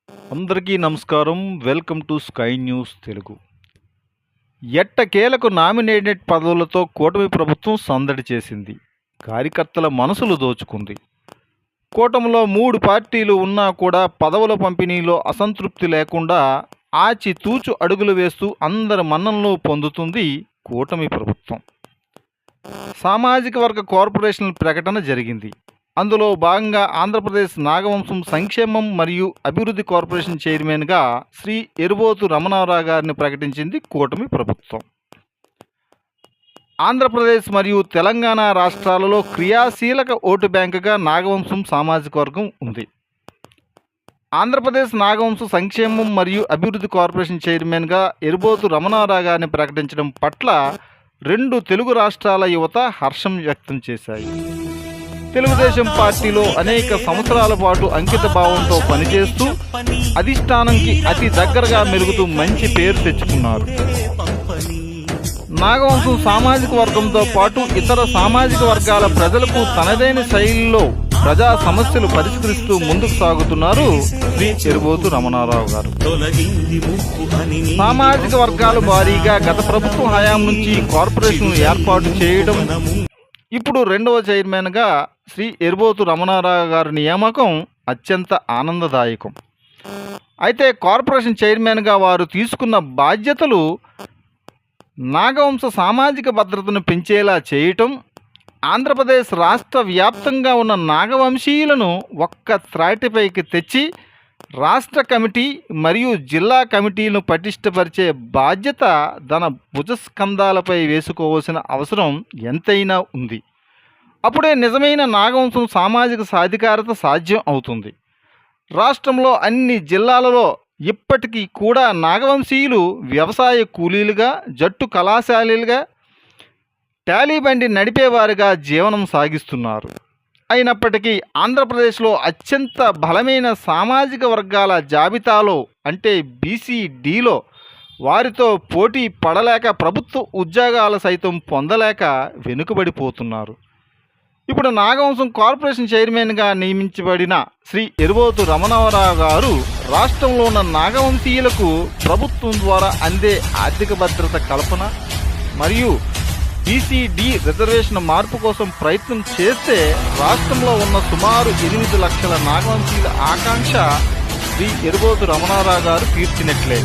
అందరికీ నమస్కారం. Welcome to sky news Telugu. ఎట్టకేలకు నామినేటెడ్ పదవులతో కూటమి ప్రభుత్వం సందడి చేసింది. కార్యకర్తల మనసులు దోచుకుంది. కూటమిలో 3 పార్టీలు ఉన్నా కూడా పదవుల పంపిణీలో అసంతృప్తి లేకుండా ఆచితూచు అడుగులు వేస్తూ అందరి మన్ననలు పొందుతుంది కూటమి ప్రభుత్వం. సామాజిక వర్గ కార్పొరేషన్ల ప్రకటన జరిగింది. అందులో భాగంగా ఆంధ్రప్రదేశ్ నాగవంశం సంక్షేమం మరియు అభివృద్ధి కార్పొరేషన్ చైర్మన్గా శ్రీ ఎరుబోతు రమణారావు గారిని ప్రకటించింది కూటమి ప్రభుత్వం. ఆంధ్రప్రదేశ్ మరియు తెలంగాణ రాష్ట్రాలలో క్రియాశీలక ఓటు బ్యాంకుగా నాగవంశం సామాజిక వర్గం ఉంది. ఆంధ్రప్రదేశ్ నాగవంశ సంక్షేమం మరియు అభివృద్ధి కార్పొరేషన్ చైర్మన్గా ఎరుబోతు రమణారావు గారిని ప్రకటించడం పట్ల 2 తెలుగు రాష్ట్రాల యువత హర్షం వ్యక్తం చేశాయి. తెలుగుదేశం పార్టీలో అనేక సంవత్సరాల పాటు అంకిత భావంతో పనిచేస్తూ అధిష్టానంకి అతి దగ్గరగా మెలుగుతూ మంచి పేరు తెచ్చుకున్నారు. నాగవంశం సామాజిక వర్గంతో పాటు ఇతర సామాజిక వర్గాల ప్రజలకు తనదైన శైలిలో ప్రజా సమస్యలు పరిష్కరిస్తూ ముందుకు సాగుతున్నారు శ్రీ ఎరుబోతు రమణారావు గారు. సామాజిక వర్గాల వారీగా గత ప్రభుత్వం హయాం నుంచి కార్పొరేషన్ ఏర్పాటు చేయడం, ఇప్పుడు 2వ చైర్మన్గా శ్రీ ఎరుబోతు రమణారావు గారి నియామకం అత్యంత ఆనందదాయకం. అయితే కార్పొరేషన్ చైర్మన్గా వారు తీసుకున్న బాధ్యతలు నాగవంశ సామాజిక భద్రతను పెంచేలా చేయటం, ఆంధ్రప్రదేశ్ రాష్ట్ర వ్యాప్తంగా ఉన్న నాగవంశీయులను ఒక్క త్రాటిపైకి తెచ్చి రాష్ట్ర కమిటీ మరియు జిల్లా కమిటీలను పటిష్టపరిచే బాధ్యత తన భుజస్కంధాలపై వేసుకోవాల్సిన అవసరం ఎంతైనా ఉంది. అప్పుడే నిజమైన నాగవంశం సామాజిక సాధికారత సాధ్యం అవుతుంది. రాష్ట్రంలో అన్ని జిల్లాలలో ఇప్పటికీ కూడా నాగవంశీయులు వ్యవసాయ కూలీలుగా, జట్టు కళాశాలీలుగా, టాలీ బండి నడిపేవారుగా జీవనం సాగిస్తున్నారు. అయినప్పటికీ ఆంధ్రప్రదేశ్లో అత్యంత బలమైన సామాజిక వర్గాల జాబితాలో అంటే BCDలో వారితో పోటీ పడలేక ప్రభుత్వ ఉద్యోగాలు సైతం పొందలేక వెనుకబడిపోతున్నారు. ఇప్పుడు నాగవంశం కార్పొరేషన్ చైర్మన్గా నియమించబడిన శ్రీ ఎరుబోతు రమణారావు గారు రాష్ట్రంలో ఉన్న నాగవంశీయులకు ప్రభుత్వం ద్వారా అందే ఆర్థిక భద్రత కల్పన మరియు BCD రిజర్వేషన్ మార్పు కోసం ప్రయత్నం చేస్తే రాష్ట్రంలో ఉన్న సుమారు 8 లక్షల నాగవంశీయుల ఆకాంక్ష శ్రీ ఎరుబోతు రమణారావు గారు తీర్చినట్లే.